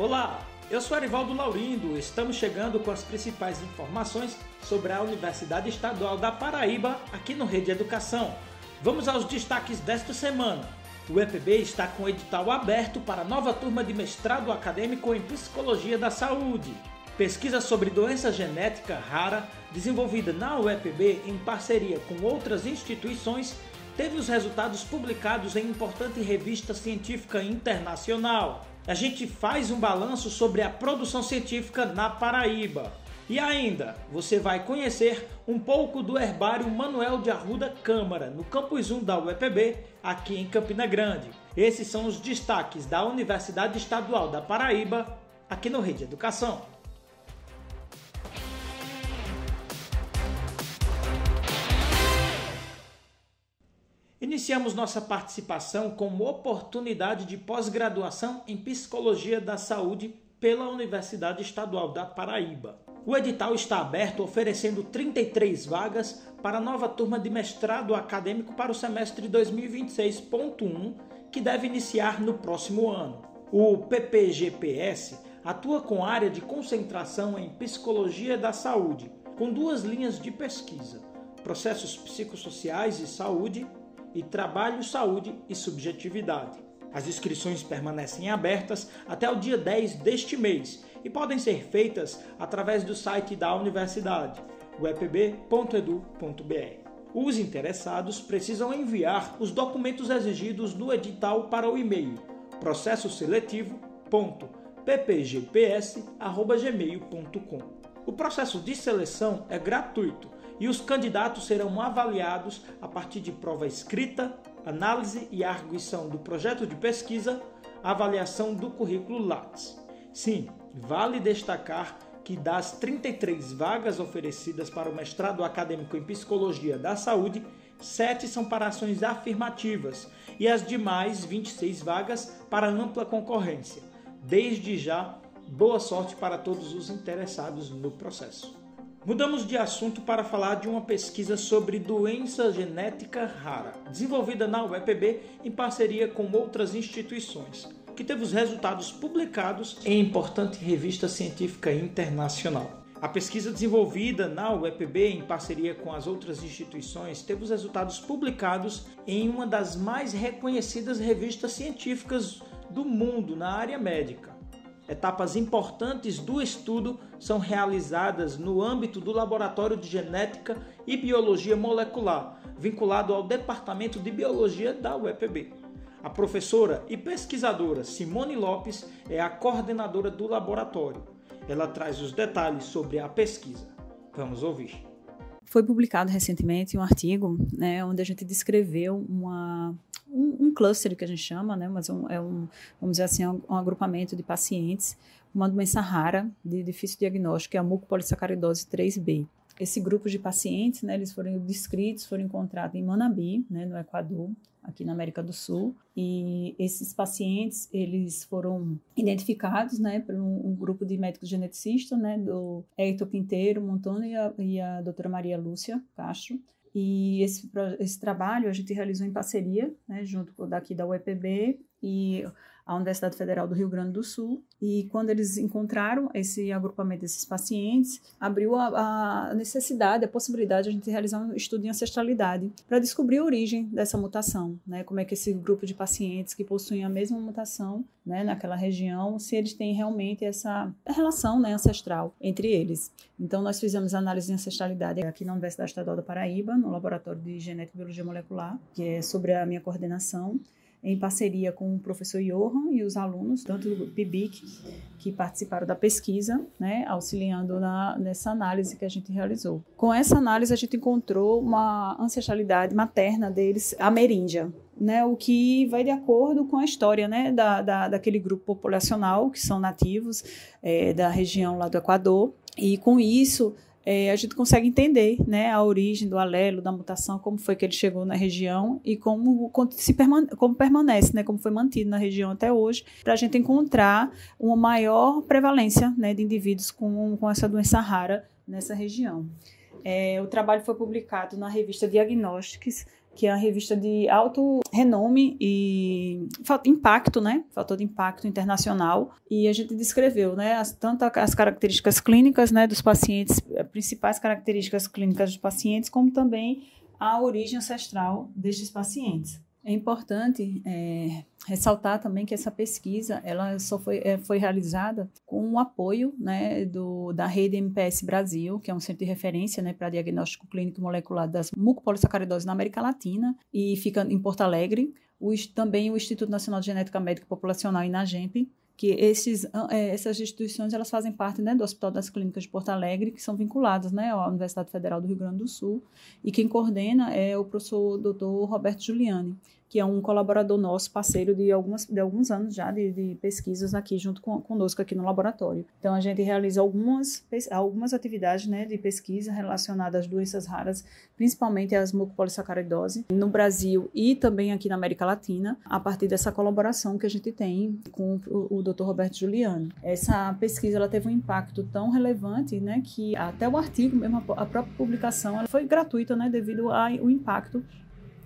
Olá, eu sou Arivaldo Laurindo, estamos chegando com as principais informações sobre a Universidade Estadual da Paraíba aqui no Rede Educação. Vamos aos destaques desta semana. O EPB está com o edital aberto para a nova turma de mestrado acadêmico em Psicologia da Saúde. Pesquisa sobre doença genética rara, desenvolvida na UEPB em parceria com outras instituições, teve os resultados publicados em importante revista científica internacional. A gente faz um balanço sobre a produção científica na Paraíba. E ainda, você vai conhecer um pouco do Herbário Manuel de Arruda Câmara, no Campus 1 da UEPB, aqui em Campina Grande. Esses são os destaques da Universidade Estadual da Paraíba, aqui no Rede Educação. Iniciamos nossa participação com uma oportunidade de pós-graduação em Psicologia da Saúde pela Universidade Estadual da Paraíba. O edital está aberto, oferecendo 33 vagas para a nova turma de mestrado acadêmico para o semestre 2026.1, que deve iniciar no próximo ano. O PPGPS atua com área de concentração em Psicologia da Saúde, com duas linhas de pesquisa: processos psicossociais e saúde, e trabalho, saúde e subjetividade. As inscrições permanecem abertas até o dia 10 deste mês e podem ser feitas através do site da universidade, uepb.edu.br. Os interessados precisam enviar os documentos exigidos no edital para o e-mail processoseletivo.ppgps@gmail.com. O processo de seleção é gratuito e os candidatos serão avaliados a partir de prova escrita, análise e arguição do projeto de pesquisa, avaliação do currículo Lattes. Sim, vale destacar que das 33 vagas oferecidas para o mestrado acadêmico em Psicologia da Saúde, 7 são para ações afirmativas e as demais 26 vagas para ampla concorrência. Desde já, boa sorte para todos os interessados no processo. Mudamos de assunto para falar de uma pesquisa sobre doença genética rara, desenvolvida na UEPB em parceria com outras instituições, que teve os resultados publicados em importante revista científica internacional. A pesquisa desenvolvida na UEPB em parceria com as outras instituições teve os resultados publicados em uma das mais reconhecidas revistas científicas do mundo na área médica. Etapas importantes do estudo são realizadas no âmbito do Laboratório de Genética e Biologia Molecular, vinculado ao Departamento de Biologia da UEPB. A professora e pesquisadora Simone Lopes é a coordenadora do laboratório. Ela traz os detalhes sobre a pesquisa. Vamos ouvir. Foi publicado recentemente um artigo, onde a gente descreveu um cluster que a gente chama, mas vamos dizer assim, um agrupamento de pacientes, uma doença rara de difícil diagnóstico, que é a mucopolissacaridose 3B. Esse grupo de pacientes, eles foram descritos, foram encontrados em Manabí, no Equador, aqui na América do Sul, e esses pacientes, eles foram identificados, por um grupo de médicos geneticistas, do Hector Quinteiro Montano e a doutora Maria Lúcia Castro. E esse trabalho a gente realizou em parceria, junto daqui da UEPB e a Universidade Federal do Rio Grande do Sul. E quando eles encontraram esse agrupamento desses pacientes, abriu a necessidade, a possibilidade de a gente realizar um estudo em ancestralidade para descobrir a origem dessa mutação, como é que esse grupo de pacientes que possuem a mesma mutação, naquela região, se eles têm realmente essa relação, ancestral entre eles. Então, nós fizemos análise de ancestralidade aqui na Universidade Estadual da Paraíba, no Laboratório de Genética e Biologia Molecular, que é sobre a minha coordenação, em parceria com o professor Johan e os alunos, tanto do PIBIC, que participaram da pesquisa, auxiliando nessa análise que a gente realizou. Com essa análise, a gente encontrou uma ancestralidade materna deles ameríndia, o que vai de acordo com a história daquele grupo populacional, que são nativos da região lá do Equador, e com isso a gente consegue entender a origem do alelo, da mutação, como foi que ele chegou na região e como permanece, como foi mantido na região até hoje, para a gente encontrar uma maior prevalência de indivíduos com essa doença rara nessa região. O trabalho foi publicado na revista Diagnostics, que é uma revista de alto renome e impacto, né? Fator de impacto internacional. E a gente descreveu, né, tanto as características clínicas, né, dos pacientes, as principais características clínicas dos pacientes, como também a origem ancestral destes pacientes. É importante ressaltar também que essa pesquisa ela só foi realizada com o apoio, né, da rede MPS Brasil, que é um centro de referência, né, para diagnóstico clínico e molecular das mucopolissacaridoses na América Latina e fica em Porto Alegre. Também o Instituto Nacional de Genética Médica Populacional, INAGEMP, que essas instituições elas fazem parte, né, do Hospital das Clínicas de Porto Alegre, que são vinculadas, né, à Universidade Federal do Rio Grande do Sul, e quem coordena é o professor Dr. Roberto Giuliani, que é um colaborador nosso, parceiro de alguns anos já de pesquisas aqui junto conosco aqui no laboratório. Então a gente realiza algumas atividades, né, de pesquisa relacionadas às doenças raras, principalmente às mucopolissacaridose, no Brasil e também aqui na América Latina, a partir dessa colaboração que a gente tem com o Dr. Roberto Giuliani. Essa pesquisa ela teve um impacto tão relevante, né, que até o artigo, mesmo a própria publicação, ela foi gratuita, né, devido ao impacto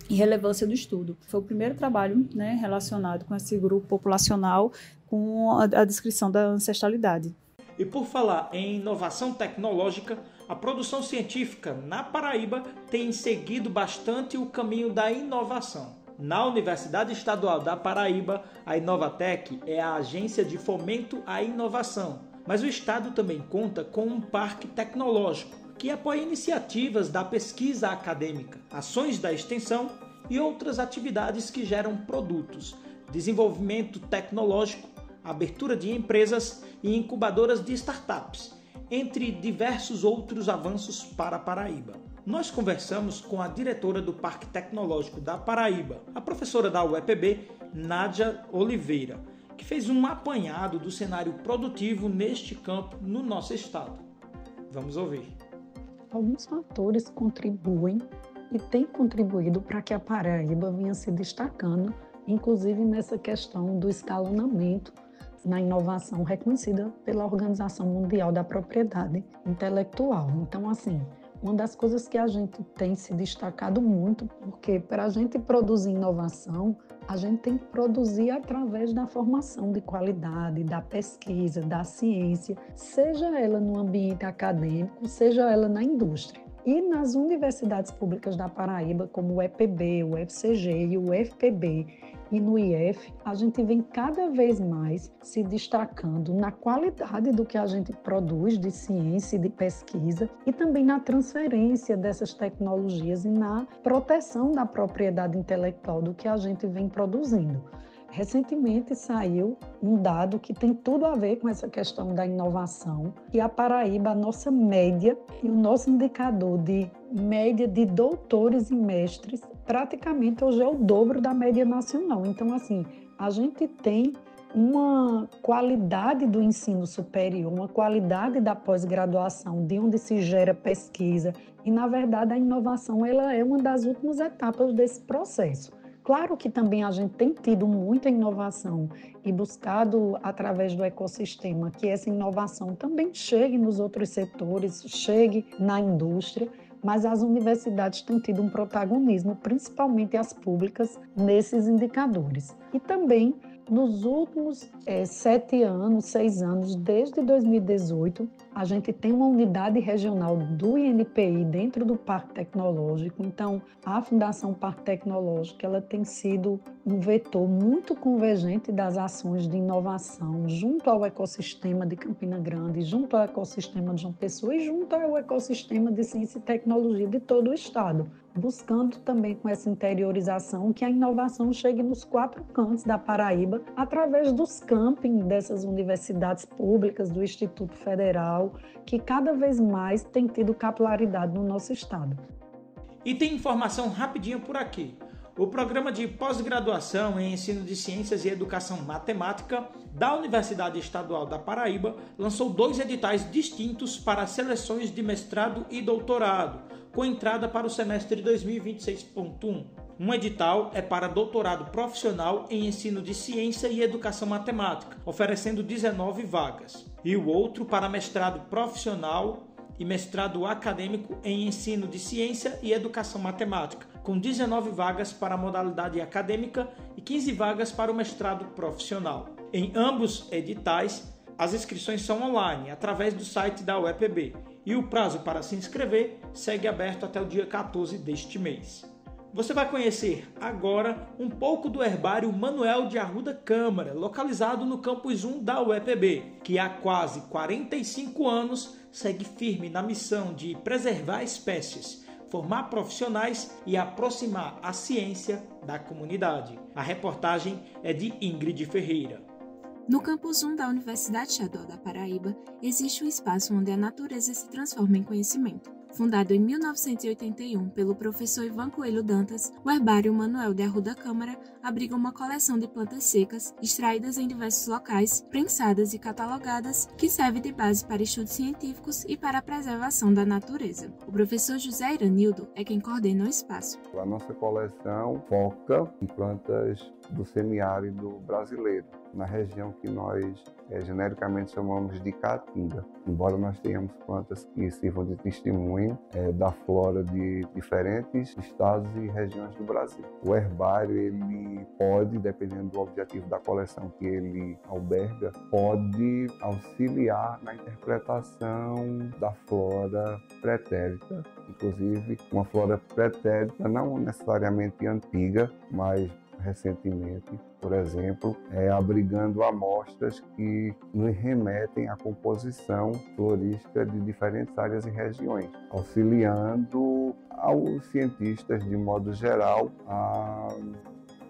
e relevância do estudo. Foi o primeiro trabalho, né, relacionado com esse grupo populacional com a descrição da ancestralidade. E por falar em inovação tecnológica, a produção científica na Paraíba tem seguido bastante o caminho da inovação. Na Universidade Estadual da Paraíba, a Inovatec é a agência de fomento à inovação, mas o estado também conta com um parque tecnológico, que apoia iniciativas da pesquisa acadêmica, ações da extensão e outras atividades que geram produtos, desenvolvimento tecnológico, abertura de empresas e incubadoras de startups, entre diversos outros avanços para a Paraíba. Nós conversamos com a diretora do Parque Tecnológico da Paraíba, a professora da UEPB, Nádia Oliveira, que fez um apanhado do cenário produtivo neste campo no nosso estado. Vamos ouvir. Alguns fatores contribuem e têm contribuído para que a Paraíba venha se destacando, inclusive nessa questão do escalonamento na inovação reconhecida pela Organização Mundial da Propriedade Intelectual. Então, assim, uma das coisas que a gente tem se destacado muito, porque para a gente produzir inovação, a gente tem que produzir através da formação de qualidade, da pesquisa, da ciência, seja ela no ambiente acadêmico, seja ela na indústria. E nas universidades públicas da Paraíba, como o EPB, o UFCG e o UFPB, e no IF, a gente vem cada vez mais se destacando na qualidade do que a gente produz de ciência e de pesquisa e também na transferência dessas tecnologias e na proteção da propriedade intelectual do que a gente vem produzindo. Recentemente saiu um dado que tem tudo a ver com essa questão da inovação, e a Paraíba, a nossa média e o nosso indicador de média de doutores e mestres, praticamente hoje é o dobro da média nacional. Então, assim, a gente tem uma qualidade do ensino superior, uma qualidade da pós-graduação, de onde se gera pesquisa, e, na verdade, a inovação ela é uma das últimas etapas desse processo. Claro que também a gente tem tido muita inovação e buscado, através do ecossistema, que essa inovação também chegue nos outros setores, chegue na indústria, mas as universidades têm tido um protagonismo, principalmente as públicas, nesses indicadores. E também, nos últimos 6 anos, desde 2018, a gente tem uma unidade regional do INPI dentro do Parque Tecnológico. Então, a Fundação Parque Tecnológico ela tem sido um vetor muito convergente das ações de inovação junto ao ecossistema de Campina Grande, junto ao ecossistema de João Pessoa e junto ao ecossistema de ciência e tecnologia de todo o estado, buscando também com essa interiorização que a inovação chegue nos 4 cantos da Paraíba, através dos campings dessas universidades públicas, do Instituto Federal, que cada vez mais tem tido capilaridade no nosso estado. E tem informação rapidinha por aqui. O Programa de Pós-Graduação em Ensino de Ciências e Educação Matemática da Universidade Estadual da Paraíba lançou 2 editais distintos para seleções de mestrado e doutorado, com entrada para o semestre 2026.1. Um edital é para doutorado profissional em ensino de ciência e educação matemática, oferecendo 19 vagas. E o outro para mestrado profissional e mestrado acadêmico em ensino de ciência e educação matemática, com 19 vagas para a modalidade acadêmica e 15 vagas para o mestrado profissional. Em ambos editais, as inscrições são online, através do site da UEPB, e o prazo para se inscrever segue aberto até o dia 14 deste mês. Você vai conhecer agora um pouco do Herbário Manuel de Arruda Câmara, localizado no Campus 1 da UEPB, que há quase 45 anos segue firme na missão de preservar espécies, formar profissionais e aproximar a ciência da comunidade. A reportagem é de Ingrid Ferreira. No Campus 1 da Universidade Estadual da Paraíba, existe um espaço onde a natureza se transforma em conhecimento. Fundado em 1981 pelo professor Ivan Coelho Dantas, o Herbário Manuel de Arruda Câmara abriga uma coleção de plantas secas, extraídas em diversos locais, prensadas e catalogadas, que serve de base para estudos científicos e para a preservação da natureza. O professor José Iranildo é quem coordena o espaço. A nossa coleção foca em plantas do semiárido brasileiro, na região que nós genericamente chamamos de Caatinga, embora nós tenhamos plantas que sirvam de testemunho da flora de diferentes estados e regiões do Brasil. O herbário, ele pode, dependendo do objetivo da coleção que ele alberga, pode auxiliar na interpretação da flora pretérita, inclusive uma flora pretérita não necessariamente antiga, mas recentemente, por exemplo, abrigando amostras que nos remetem à composição florística de diferentes áreas e regiões, auxiliando aos cientistas, de modo geral, a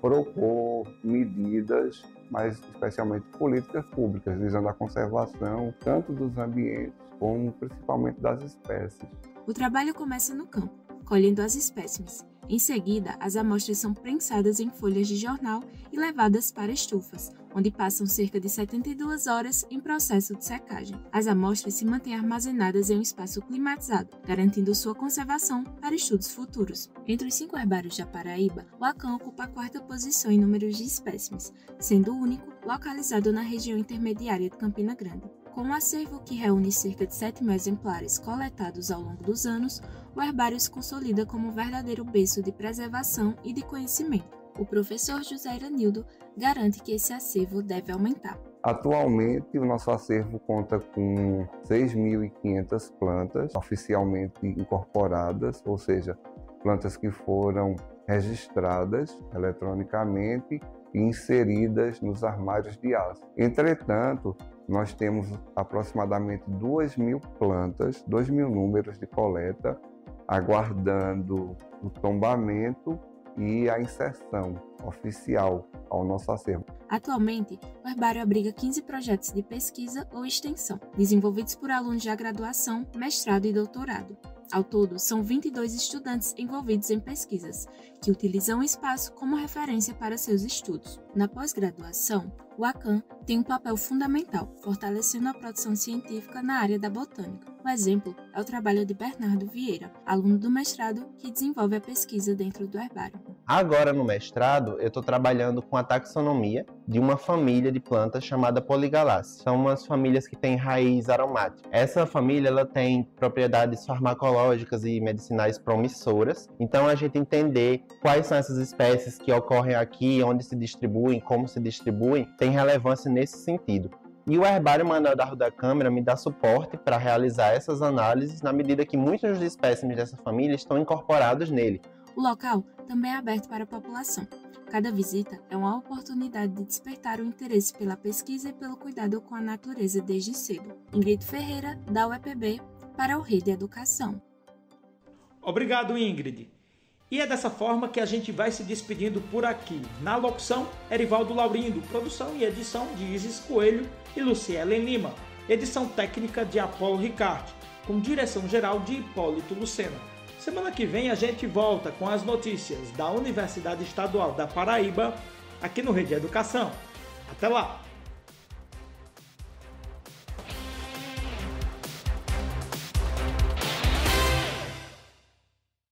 propor medidas, mas especialmente políticas públicas, visando a conservação tanto dos ambientes como principalmente das espécies. O trabalho começa no campo, colhendo as espécimes. Em seguida, as amostras são prensadas em folhas de jornal e levadas para estufas, onde passam cerca de 72 horas em processo de secagem. As amostras se mantêm armazenadas em um espaço climatizado, garantindo sua conservação para estudos futuros. Entre os 5 herbários da Paraíba, o ACAM ocupa a 4ª posição em números de espécimes, sendo o único localizado na região intermediária de Campina Grande. Com um acervo que reúne cerca de 7.000 exemplares coletados ao longo dos anos, o herbário se consolida como um verdadeiro berço de preservação e de conhecimento. O professor José Iranildo garante que esse acervo deve aumentar. Atualmente, o nosso acervo conta com 6.500 plantas oficialmente incorporadas, ou seja, plantas que foram registradas eletronicamente e inseridas nos armários de aço. Entretanto, nós temos aproximadamente 2.000 plantas, 2.000 números de coleta, aguardando o tombamento e a inserção oficial ao nosso acervo. Atualmente, o herbário abriga 15 projetos de pesquisa ou extensão, desenvolvidos por alunos de graduação, mestrado e doutorado. Ao todo, são 22 estudantes envolvidos em pesquisas, que utilizam o espaço como referência para seus estudos. Na pós-graduação, o ACAM tem um papel fundamental, fortalecendo a produção científica na área da botânica. Um exemplo é o trabalho de Bernardo Vieira, aluno do mestrado que desenvolve a pesquisa dentro do herbário. Agora, no mestrado, eu estou trabalhando com a taxonomia de uma família de plantas chamada Polygalassae. São umas famílias que têm raiz aromática. Essa família ela tem propriedades farmacológicas e medicinais promissoras. Então, a gente entender quais são essas espécies que ocorrem aqui, onde se distribuem, como se distribuem, tem relevância nesse sentido. E o Herbário Manuel de Arruda Câmara me dá suporte para realizar essas análises, na medida que muitos dos espécimes dessa família estão incorporados nele. O local também é aberto para a população. Cada visita é uma oportunidade de despertar o interesse pela pesquisa e pelo cuidado com a natureza desde cedo. Ingrid Ferreira, da UEPB, para o Rede Educação. Obrigado, Ingrid. E é dessa forma que a gente vai se despedindo por aqui. Na locução, Erivaldo Laurindo, produção e edição de Isis Coelho e Lucielen Lima, edição técnica de Apolo Ricardo, com direção geral de Hipólito Lucena. Semana que vem a gente volta com as notícias da Universidade Estadual da Paraíba, aqui no Rede Educação. Até lá!